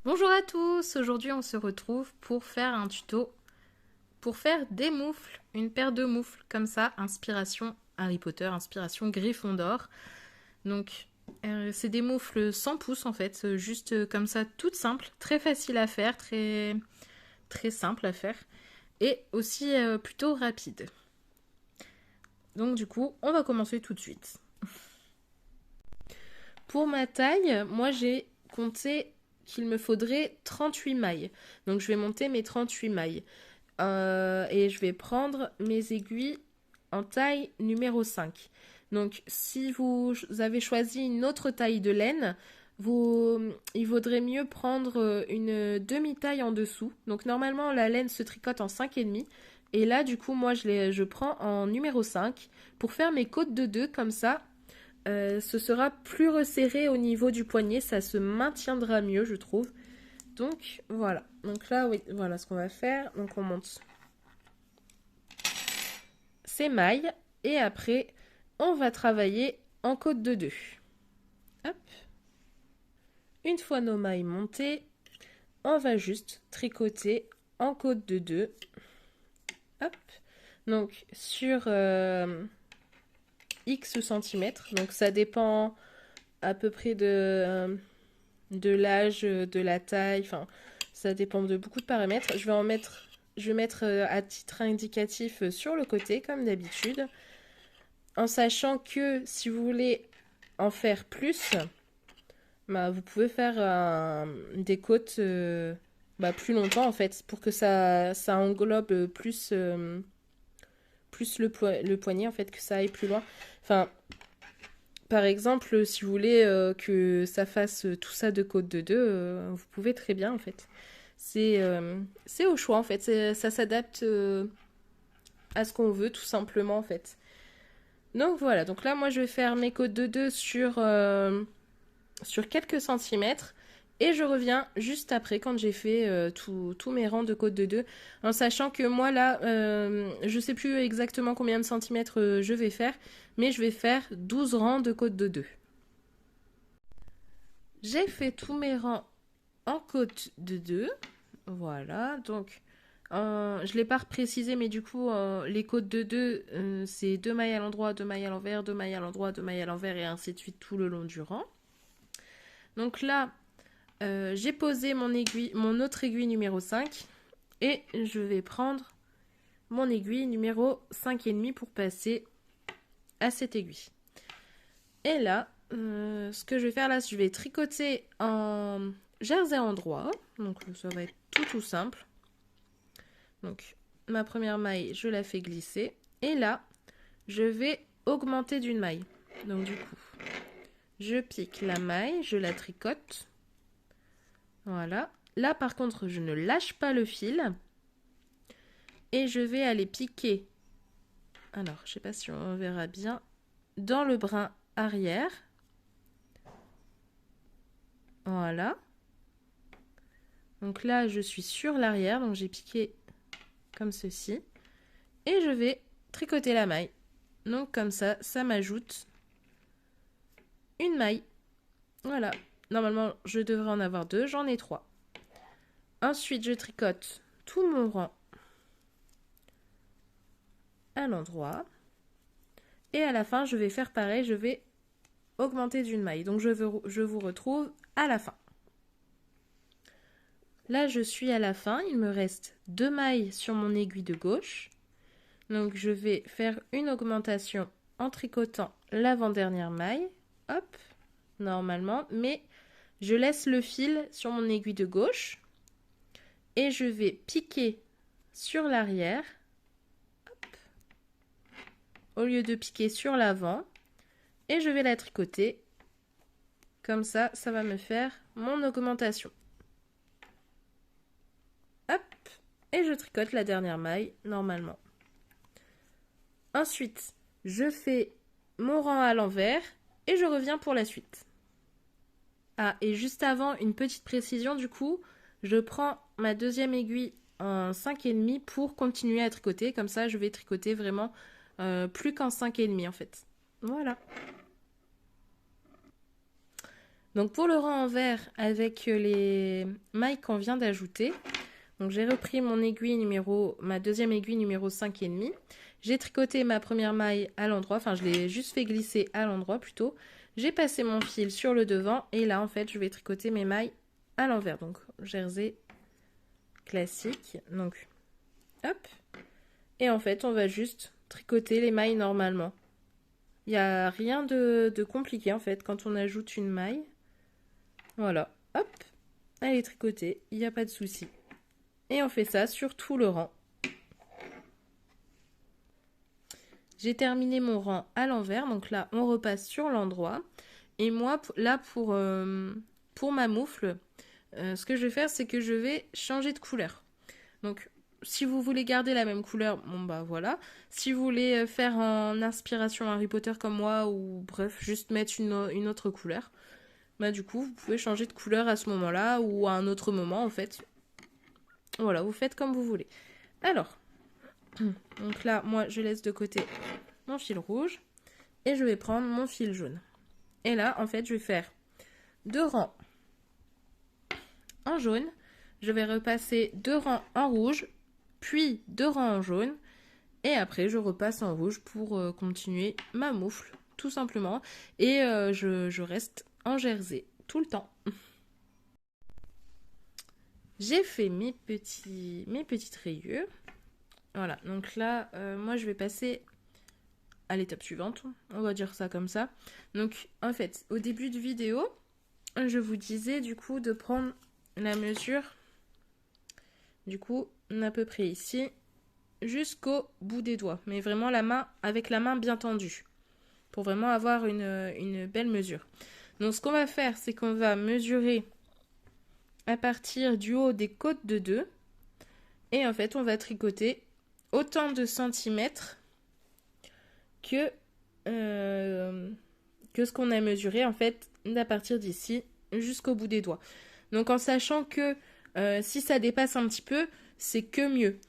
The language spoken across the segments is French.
Bonjour à tous, aujourd'hui on se retrouve pour faire un tuto pour faire des moufles, une paire de moufles comme ça, inspiration Harry Potter, inspiration Gryffondor. Donc c'est des moufles sans pouce en fait, juste comme ça, toutes simples, très facile à faire, très simple à faire et aussi plutôt rapide. Donc du coup, on va commencer tout de suite. Pour ma taille, moi j'ai compté qu'il me faudrait 38 mailles. Donc je vais monter mes 38 mailles. Et je vais prendre mes aiguilles en taille numéro 5. Donc si vous avez choisi une autre taille de laine, il vaudrait mieux prendre une demi-taille en dessous. Donc normalement la laine se tricote en 5,5. Et là du coup moi je prends en numéro 5 pour faire mes côtes de 2 comme ça. Ce sera plus resserré au niveau du poignet, ça se maintiendra mieux je trouve. Donc voilà, donc là oui, voilà ce qu'on va faire. Donc on monte ces mailles et après on va travailler en côte de 2. Hop. Une fois nos mailles montées, on va juste tricoter en côte de 2. Hop. Donc sur X centimètres, donc ça dépend à peu près de l'âge, de la taille, enfin ça dépend de beaucoup de paramètres. Je vais mettre à titre indicatif sur le côté comme d'habitude, en sachant que si vous voulez en faire plus, bah, vous pouvez faire des côtes plus longtemps en fait, pour que ça englobe plus le poignet en fait, que ça aille plus loin. Enfin, par exemple, si vous voulez que ça fasse tout ça de côte de 2, vous pouvez très bien en fait. C'est au choix en fait, ça s'adapte à ce qu'on veut tout simplement en fait. Donc voilà, donc là moi je vais faire mes côtes de 2 sur quelques centimètres. Et je reviens juste après quand j'ai fait tous mes rangs de côte de 2. En sachant que moi là, je sais plus exactement combien de centimètres je vais faire. Mais je vais faire 12 rangs de côte de 2. J'ai fait tous mes rangs en côte de 2. Voilà, donc je ne l'ai pas précisé, mais du coup, les côtes de 2, c'est 2 mailles à l'endroit, 2 mailles à l'envers, 2 mailles à l'endroit, 2 mailles à l'envers, et ainsi de suite tout le long du rang. Donc là, j'ai posé mon autre aiguille numéro 5 et je vais prendre mon aiguille numéro 5,5 pour passer à cette aiguille. Et là, ce que je vais faire là, je vais tricoter en jersey endroit. Donc ça va être tout simple. Donc ma première maille, je la fais glisser. Et là, je vais augmenter d'une maille. Donc du coup, je pique la maille, je la tricote. Voilà. Là, par contre, je ne lâche pas le fil. Et je vais aller piquer. Alors, je ne sais pas si on verra bien. Dans le brin arrière. Voilà. Donc là, je suis sur l'arrière. Donc j'ai piqué comme ceci. Et je vais tricoter la maille. Donc comme ça m'ajoute une maille. Voilà. Normalement, je devrais en avoir 2. J'en ai 3. Ensuite, je tricote tout mon rang à l'endroit. Et à la fin, je vais faire pareil. Je vais augmenter d'une maille. Donc je vous retrouve à la fin. Là, je suis à la fin. Il me reste 2 mailles sur mon aiguille de gauche. Donc je vais faire une augmentation en tricotant l'avant-dernière maille. Hop, normalement. Mais je laisse le fil sur mon aiguille de gauche. Et je vais piquer sur l'arrière. Au lieu de piquer sur l'avant. Et je vais la tricoter. Comme ça va me faire mon augmentation. Hop, et je tricote la dernière maille normalement. Ensuite, je fais mon rang à l'envers et je reviens pour la suite. Ah, et juste avant, une petite précision du coup, je prends ma deuxième aiguille en 5,5 pour continuer à tricoter. Comme ça, je vais tricoter vraiment plus qu'en 5,5 en fait. Voilà. Donc pour le rang envers avec les mailles qu'on vient d'ajouter, donc j'ai repris mon aiguille ma deuxième aiguille numéro 5,5. J'ai tricoté ma première maille à l'endroit, enfin je l'ai juste fait glisser à l'endroit plutôt. J'ai passé mon fil sur le devant et là en fait je vais tricoter mes mailles à l'envers. Donc jersey classique. Donc hop. Et en fait on va juste tricoter les mailles normalement. Il n'y a rien de compliqué en fait quand on ajoute une maille. Voilà, hop, elle est tricotée, il n'y a pas de souci. Et on fait ça sur tout le rang. J'ai terminé mon rang à l'envers, donc là on repasse sur l'endroit. Et moi, là pour ma moufle, ce que je vais faire, c'est que je vais changer de couleur. Donc si vous voulez garder la même couleur, bon bah voilà. Si vous voulez faire en inspiration Harry Potter comme moi, ou bref, juste mettre une autre couleur, bah du coup vous pouvez changer de couleur à ce moment-là ou à un autre moment en fait. Voilà, vous faites comme vous voulez. Alors, donc là, moi je laisse de côté mon fil rouge et je vais prendre mon fil jaune. Et là, en fait, je vais faire 2 rangs en jaune, je vais repasser 2 rangs en rouge, puis 2 rangs en jaune, et après je repasse en rouge pour continuer ma moufle, tout simplement. Et je reste en jersey tout le temps. J'ai fait mes petites rayures. Voilà, donc là, moi je vais passer à l'étape suivante, on va dire ça comme ça. Donc en fait, au début de vidéo, je vous disais du coup de prendre la mesure, du coup, à peu près ici, jusqu'au bout des doigts. Mais vraiment avec la main bien tendue, pour vraiment avoir une belle mesure. Donc ce qu'on va faire, c'est qu'on va mesurer à partir du haut des côtes de 2. Et en fait, on va tricoter autant de centimètres que ce qu'on a mesuré en fait à partir d'ici jusqu'au bout des doigts. Donc en sachant que si ça dépasse un petit peu, c'est que mieux.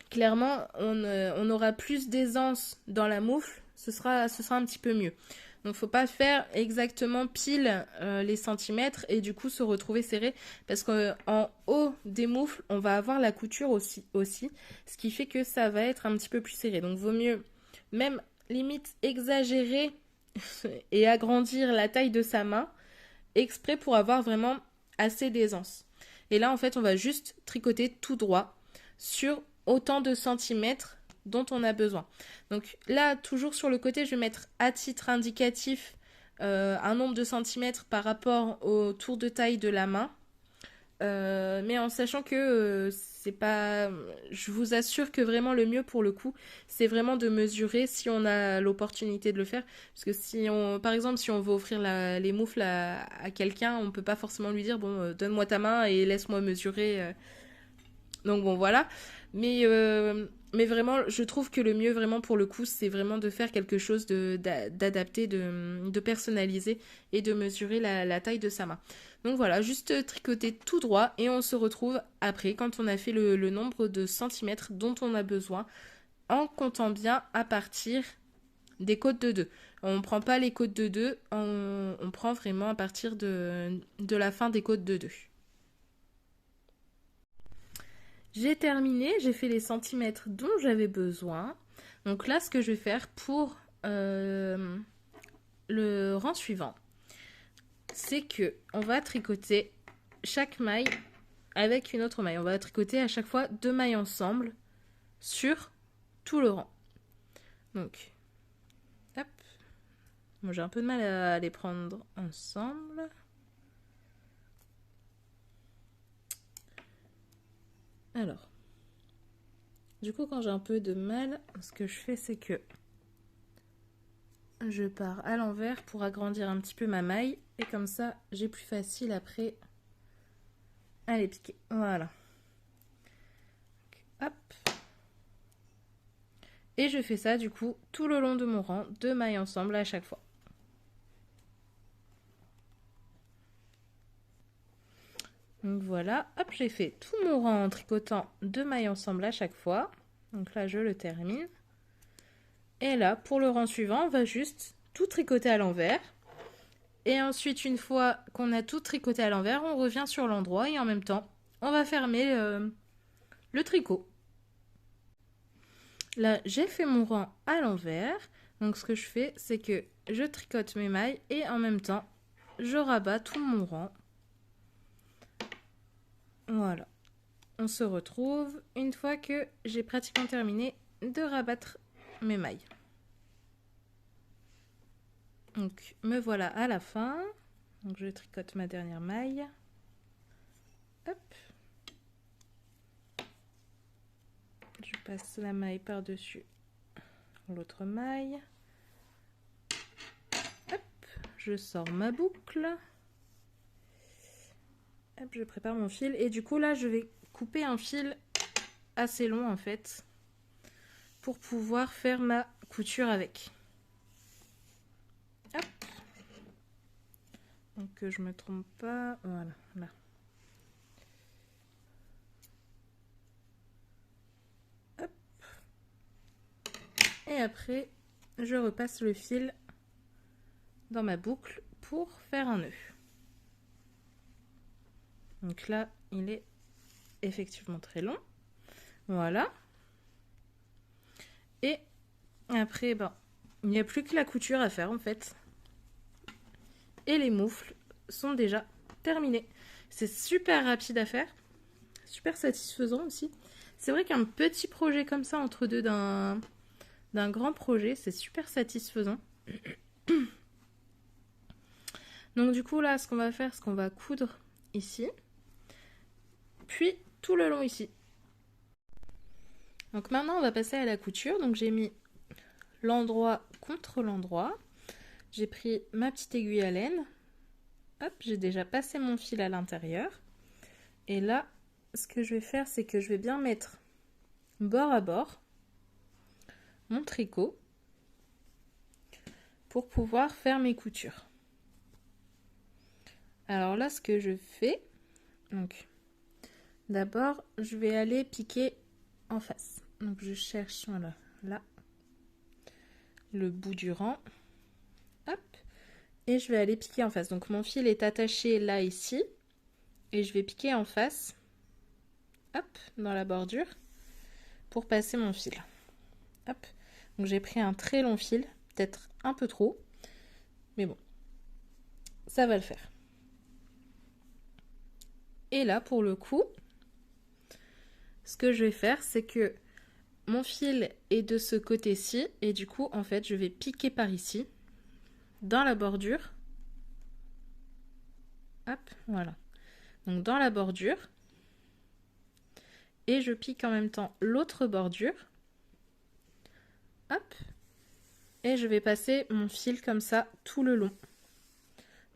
Clairement, on aura plus d'aisance dans la moufle, ce sera un petit peu mieux. Donc faut pas faire exactement pile les centimètres et du coup se retrouver serré parce qu'en haut des moufles, on va avoir la couture aussi, ce qui fait que ça va être un petit peu plus serré. Donc vaut mieux même limite exagérer et agrandir la taille de sa main exprès pour avoir vraiment assez d'aisance. Et là en fait on va juste tricoter tout droit sur autant de centimètres dont on a besoin. Donc là, toujours sur le côté, je vais mettre à titre indicatif un nombre de centimètres par rapport au tour de taille de la main. Mais en sachant que c'est pas... Je vous assure que vraiment le mieux pour le coup, c'est vraiment de mesurer si on a l'opportunité de le faire. Parce que si on, par exemple, si on veut offrir les moufles à quelqu'un, on peut pas forcément lui dire, bon, donne-moi ta main et laisse-moi mesurer. Donc bon, voilà. Mais vraiment, je trouve que le mieux vraiment pour le coup, c'est vraiment de faire quelque chose d'adapté, de personnalisé et de mesurer la taille de sa main. Donc voilà, juste tricoter tout droit et on se retrouve après quand on a fait le nombre de centimètres dont on a besoin en comptant bien à partir des côtes de 2. On ne prend pas les côtes de 2, on prend vraiment à partir de la fin des côtes de 2. J'ai terminé, j'ai fait les centimètres dont j'avais besoin. Donc là, ce que je vais faire pour le rang suivant, c'est que on va tricoter chaque maille avec une autre maille. On va tricoter à chaque fois 2 mailles ensemble sur tout le rang. Donc, hop. Moi, j'ai un peu de mal à les prendre ensemble. Alors, du coup, quand j'ai un peu de mal, ce que je fais, c'est que je pars à l'envers pour agrandir un petit peu ma maille. Et comme ça, j'ai plus facile après à les piquer. Voilà. Hop. Et je fais ça, du coup, tout le long de mon rang, 2 mailles ensemble à chaque fois. Donc voilà, hop, j'ai fait tout mon rang en tricotant 2 mailles ensemble à chaque fois. Donc là, je le termine. Et là, pour le rang suivant, on va juste tout tricoter à l'envers. Et ensuite, une fois qu'on a tout tricoté à l'envers, on revient sur l'endroit et en même temps, on va fermer le tricot. Là, j'ai fait mon rang à l'envers. Donc, ce que je fais, c'est que je tricote mes mailles et en même temps, je rabats tout mon rang. Voilà. On se retrouve une fois que j'ai pratiquement terminé de rabattre mes mailles. Donc, me voilà à la fin. Donc, je tricote ma dernière maille. Hop. Je passe la maille par-dessus l'autre maille. Hop. Je sors ma boucle. Hop, je prépare mon fil. Et du coup, là, je vais couper un fil assez long, en fait, pour pouvoir faire ma couture avec. Hop. Donc, que je me trompe pas. Voilà, là. Hop. Et après, je repasse le fil dans ma boucle pour faire un nœud. Donc là, il est effectivement très long. Voilà. Et après, ben, il n'y a plus que la couture à faire en fait. Et les moufles sont déjà terminés. C'est super rapide à faire. Super satisfaisant aussi. C'est vrai qu'un petit projet comme ça entre deux d'un grand projet, c'est super satisfaisant. Donc du coup là, ce qu'on va faire, c'est qu'on va coudre ici. Puis tout le long ici. Donc maintenant, on va passer à la couture. Donc j'ai mis l'endroit contre l'endroit. J'ai pris ma petite aiguille à laine. Hop, j'ai déjà passé mon fil à l'intérieur. Et là, ce que je vais faire, c'est que je vais bien mettre bord à bord mon tricot pour pouvoir faire mes coutures. Alors là, ce que je fais, donc d'abord, je vais aller piquer en face. Donc je cherche, voilà, là, le bout du rang. Hop. Et je vais aller piquer en face. Donc mon fil est attaché là, ici. Et je vais piquer en face. Hop, dans la bordure. Pour passer mon fil. Hop. Donc j'ai pris un très long fil. Peut-être un peu trop. Mais bon. Ça va le faire. Et là, pour le coup, ce que je vais faire, c'est que mon fil est de ce côté-ci. Et du coup, en fait, je vais piquer par ici. Dans la bordure. Hop, voilà. Donc dans la bordure. Et je pique en même temps l'autre bordure. Hop. Et je vais passer mon fil comme ça tout le long.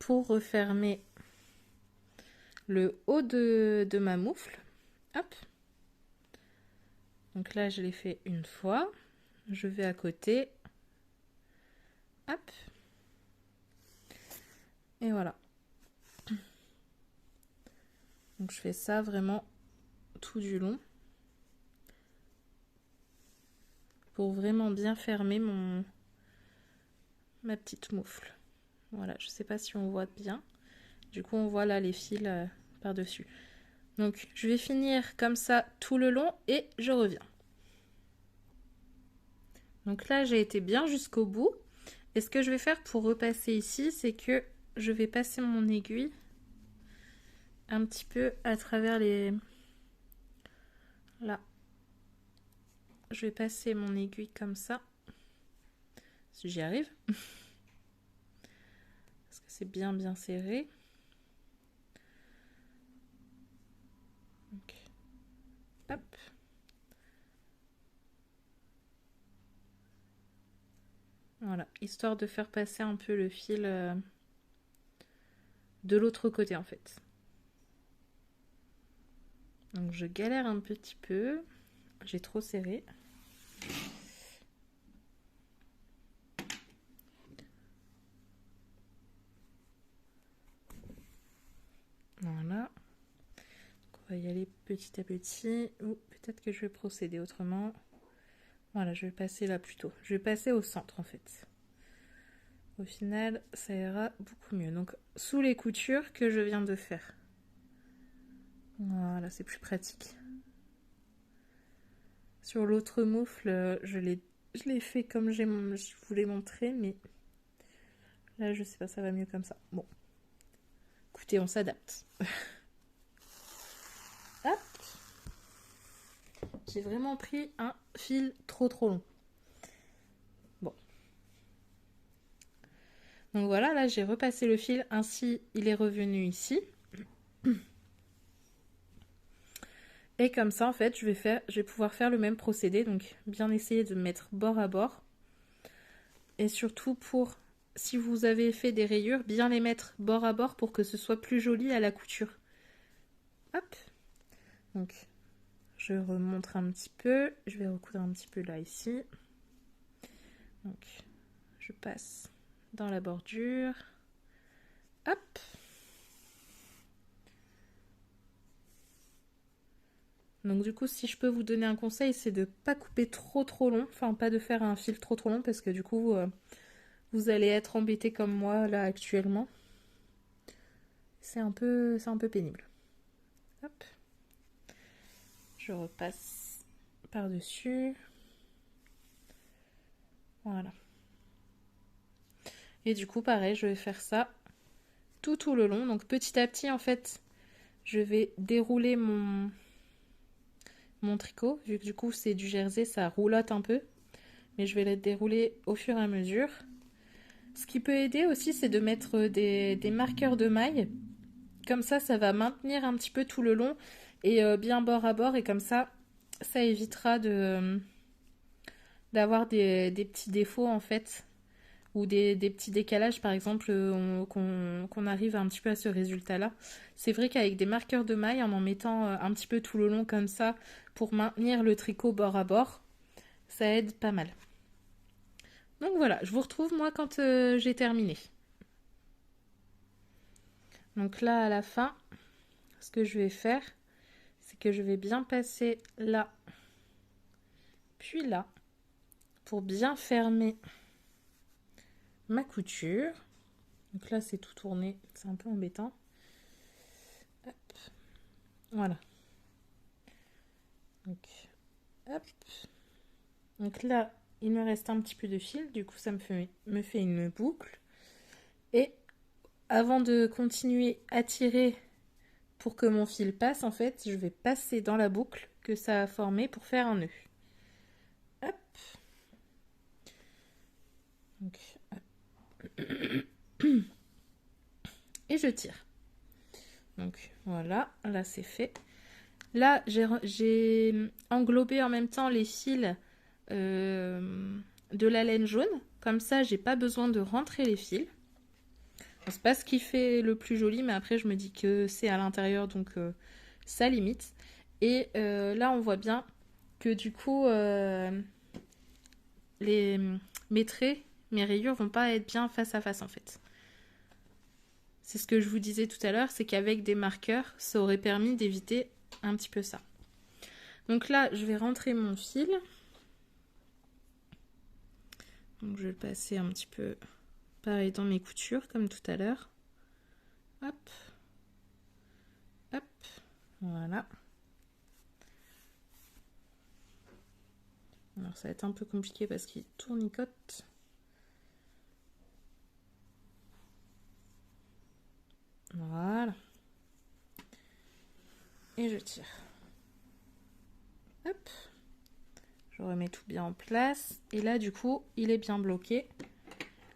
Pour refermer le haut de ma moufle. Hop. Donc là, je l'ai fait une fois. Je vais à côté. Hop. Et voilà. Donc je fais ça vraiment tout du long. Pour vraiment bien fermer ma petite moufle. Voilà, je sais pas si on voit bien. Du coup, on voit là les fils par-dessus. Donc, je vais finir comme ça tout le long et je reviens. Donc là, j'ai été bien jusqu'au bout. Et ce que je vais faire pour repasser ici, c'est que je vais passer mon aiguille un petit peu à travers les... Là. Je vais passer mon aiguille comme ça. Si j'y arrive. Parce que c'est bien serré. Donc, hop. Voilà, histoire de faire passer un peu le fil de l'autre côté en fait. Donc je galère un petit peu. J'ai trop serré. Voilà. Donc on va y aller petit à petit. Ou peut-être que je vais procéder autrement. Voilà, je vais passer là plutôt. Je vais passer au centre en fait. au final, ça ira beaucoup mieux. Donc, sous les coutures que je viens de faire. Voilà, c'est plus pratique. Sur l'autre moufle, je l'ai fait comme je vous l'ai montré, mais là, je sais pas, ça va mieux comme ça. Bon, écoutez, on s'adapte. Hop. J'ai vraiment pris un fil trop long. Bon. Donc voilà, là, j'ai repassé le fil, ainsi, il est revenu ici. Et comme ça, en fait, je vais pouvoir faire le même procédé. Donc, bien essayer de mettre bord à bord. Et surtout pour, si vous avez fait des rayures, bien les mettre bord à bord pour que ce soit plus joli à la couture. Hop. Donc, je remontre un petit peu. Je vais recoudre un petit peu là, ici. Donc, je passe dans la bordure. Hop. Donc du coup, si je peux vous donner un conseil, c'est de ne pas couper trop long. Enfin, pas de faire un fil trop long parce que du coup, vous allez être embêté comme moi là actuellement. C'est un peu pénible. Hop. Je repasse par-dessus. Voilà. Et du coup, pareil, je vais faire ça tout le long. Donc petit à petit, en fait, je vais dérouler mon tricot. Vu que du coup, c'est du jersey, ça roulotte un peu. Mais je vais le dérouler au fur et à mesure. Ce qui peut aider aussi, c'est de mettre des marqueurs de mailles. Comme ça va maintenir un petit peu tout le long et bien bord à bord. Et comme ça évitera d'avoir des petits défauts en fait. Ou des petits décalages, par exemple, qu'on arrive un petit peu à ce résultat-là. C'est vrai qu'avec des marqueurs de mailles, en mettant un petit peu tout le long comme ça, pour maintenir le tricot bord à bord, ça aide pas mal. Donc voilà, je vous retrouve moi quand j'ai terminé. Donc là, à la fin, ce que je vais faire, c'est que je vais bien passer là, puis là, pour bien fermer ma couture. Donc là, c'est tout tourné, c'est un peu embêtant. Hop. Voilà. Donc, hop. Donc là, il me reste un petit peu de fil, du coup, ça me fait une boucle. Et avant de continuer à tirer pour que mon fil passe, en fait, je vais passer dans la boucle que ça a formé pour faire un nœud. Hop. Donc, hop. Et je tire. Donc voilà, là c'est fait. Là, j'ai englobé en même temps les fils de la laine jaune. Comme ça, j'ai pas besoin de rentrer les fils. C'est pas ce qui fait le plus joli, mais après, je me dis que c'est à l'intérieur, donc ça limite. Et là, on voit bien que du coup, mes traits, mes rayures vont pas être bien face à face en fait. C'est ce que je vous disais tout à l'heure, c'est qu'avec des marqueurs, ça aurait permis d'éviter un petit peu ça. Donc là, je vais rentrer mon fil. Donc je vais le passer un petit peu pareil dans mes coutures, comme tout à l'heure. Hop. Hop. Voilà. Alors ça va être un peu compliqué parce qu'il tournicote. Voilà. Et je tire. Hop. Je remets tout bien en place. Et là, du coup, il est bien bloqué.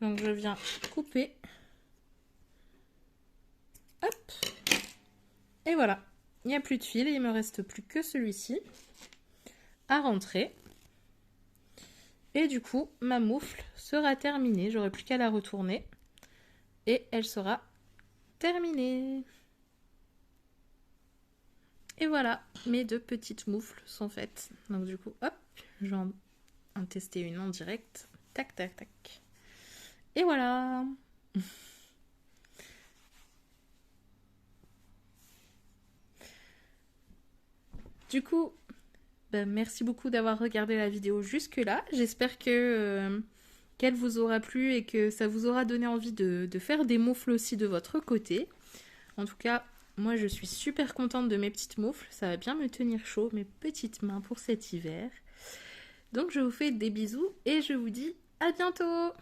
Donc, je viens couper. Hop. Et voilà. Il n'y a plus de fil. Il ne me reste plus que celui-ci à rentrer. Et du coup, ma moufle sera terminée. J'aurai plus qu'à la retourner. Et elle sera terminée. Et voilà, mes deux petites moufles sont faites. Donc du coup, hop, je vais en tester une en direct. Tac, tac, tac. Et voilà. Du coup, merci beaucoup d'avoir regardé la vidéo jusque-là. J'espère qu'elle qu'elle vous aura plu et que ça vous aura donné envie de faire des moufles aussi de votre côté. En tout cas, moi je suis super contente de mes petites moufles, ça va bien me tenir chaud, mes petites mains pour cet hiver. Donc je vous fais des bisous et je vous dis à bientôt!